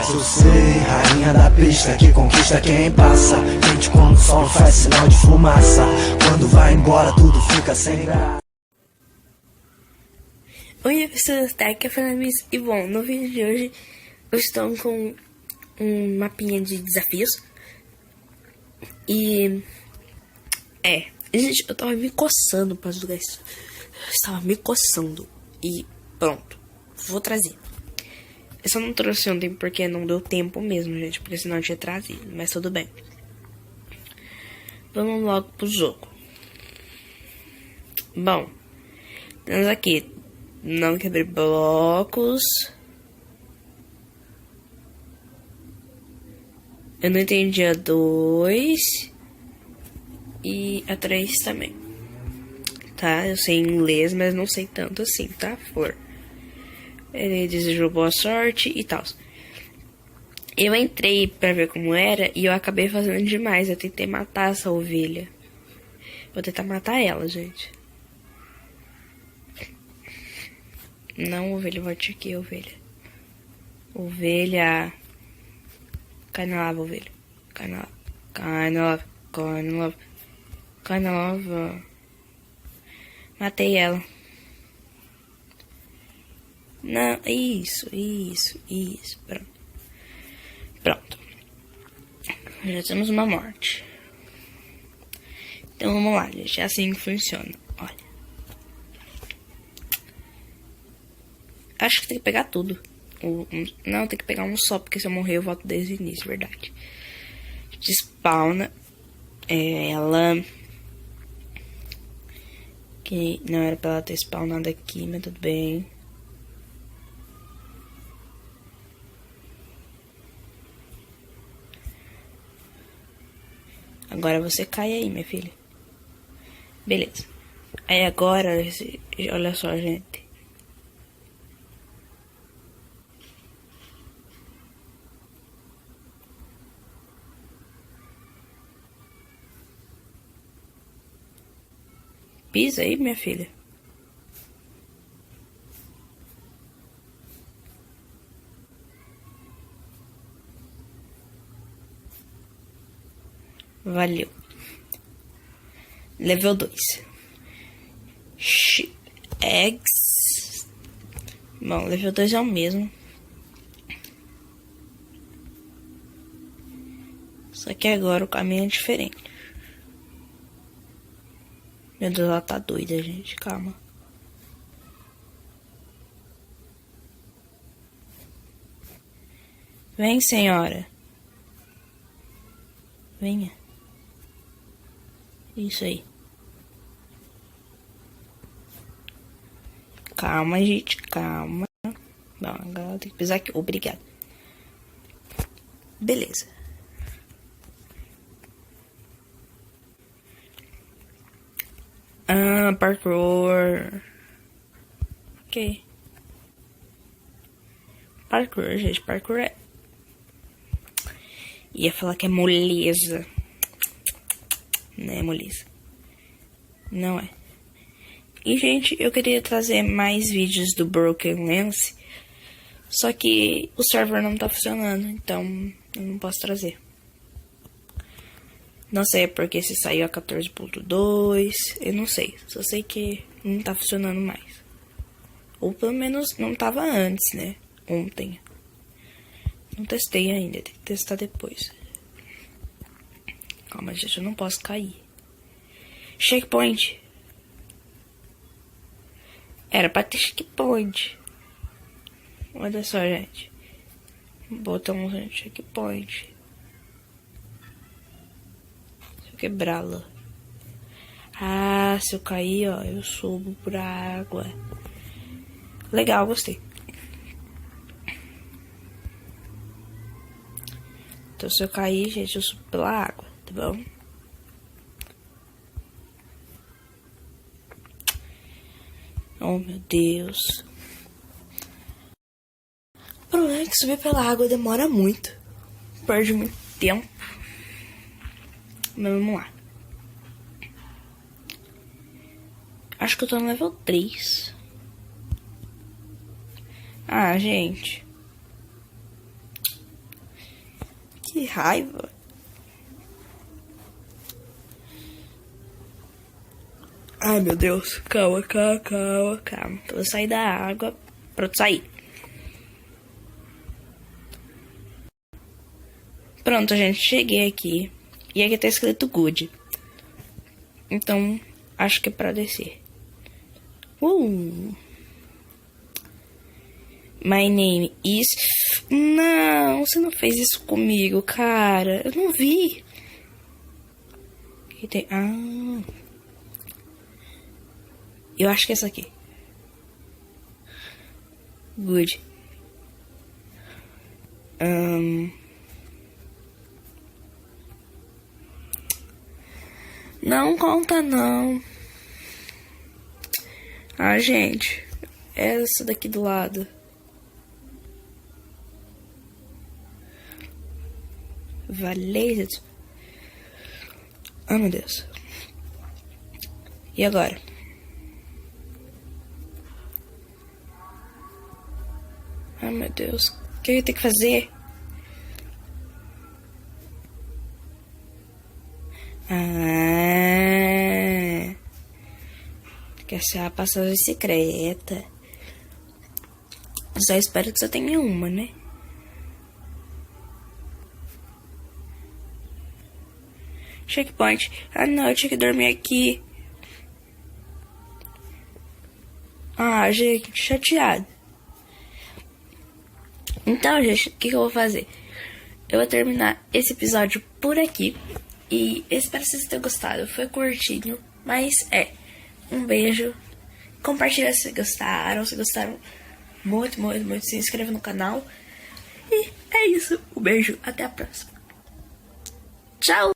Mas eu sei, rainha da pista que conquista quem passa. Gente, quando o sol faz sinal de fumaça, quando vai embora tudo fica sem graça. Oi pessoas, tá aqui é a Fernandes e bom, no vídeo de hoje eu estou com um mapinha de desafios. E gente, eu tava me coçando pra jogar isso. Eu estava me coçando e pronto, vou trazer. Eu só não trouxe ontem porque não deu tempo mesmo, gente, porque senão eu tinha trazido, mas tudo bem. Vamos logo pro jogo. Bom, temos aqui, não quebrei blocos. Eu não entendi a 2 e a 3 também. Tá? Eu sei inglês, mas não sei tanto assim, tá? Flor. Ele desejou boa sorte e tal. Eu entrei pra ver como era e eu acabei fazendo demais. Eu tentei matar essa ovelha. Vou tentar matar ela, gente. Não, ovelha, volte aqui, ovelha. Ovelha. Cai na lava, ovelha. Cai na lava. Cai na lava. Cai na lava. Cai na lava. Matei ela. Não, isso. Pronto. Já temos uma morte. Então vamos lá, gente. É assim que funciona. Olha. Acho que tem que pegar tudo. Não, tem que pegar um só, porque se eu morrer eu volto desde o início, verdade. Despawna. Ela... Que não era pra ela ter spawnado aqui, mas tudo bem. Agora você cai aí, minha filha. Beleza. Aí agora, olha só, gente. Pisa aí, minha filha. Valeu. Level 2. Eggs. Bom, level 2 é o mesmo. Só que agora o caminho é diferente. Meu Deus, ela tá doida, gente. Calma. Vem, senhora. Venha. Isso aí. Calma, gente. Calma. Bom, agora tem que pisar aqui. Obrigado. Beleza. Parkour. Ok. Parkour, gente. Parkour é... Ia falar que é moleza. Não é moleza. Não é. E, gente, eu queria trazer mais vídeos do Broken Lance. Só que o server não tá funcionando. Então, eu não posso trazer. Não sei porque se saiu a 14.2. Eu não sei. Só sei que não tá funcionando mais. Ou pelo menos não tava antes, né? Ontem. Não testei ainda. Tem que testar depois. Calma, gente. Eu não posso cair. Checkpoint. Era pra ter checkpoint. Olha só, gente. Botamos um checkpoint. Quebrá-la. Ah, se eu cair, ó, eu subo pra água. Legal, gostei. Então, se eu cair, gente, eu subo pela água, tá bom? Oh, meu Deus. O problema é que subir pela água demora muito. Perde muito tempo. Mas vamos lá. Acho que eu tô no level 3. Ah, gente. Que raiva. Ai, meu Deus. Calma. Eu vou sair da água. Pronto, sair. Pronto, gente. Cheguei aqui. E aqui tá escrito good. Então, acho que é pra descer. My name is... Não, você não fez isso comigo, cara. Eu não vi. Eu acho que é essa aqui. Good. Não conta, não. Ah, gente. Essa daqui do lado. Valeu. Oh, meu Deus. E agora? Ai, meu Deus. O que eu tenho que fazer? Que essa é a passagem secreta. Só espero que só tenha uma, né? Checkpoint. Ah, não, eu tinha que dormir aqui. Ah, gente, chateado. Então, gente, o que eu vou fazer? Eu vou terminar esse episódio por aqui. E espero que vocês tenham gostado. Foi curtinho, mas um beijo. Compartilha se gostaram. Se gostaram, muito. Se inscreva no canal. E é isso. Um beijo. Até a próxima. Tchau!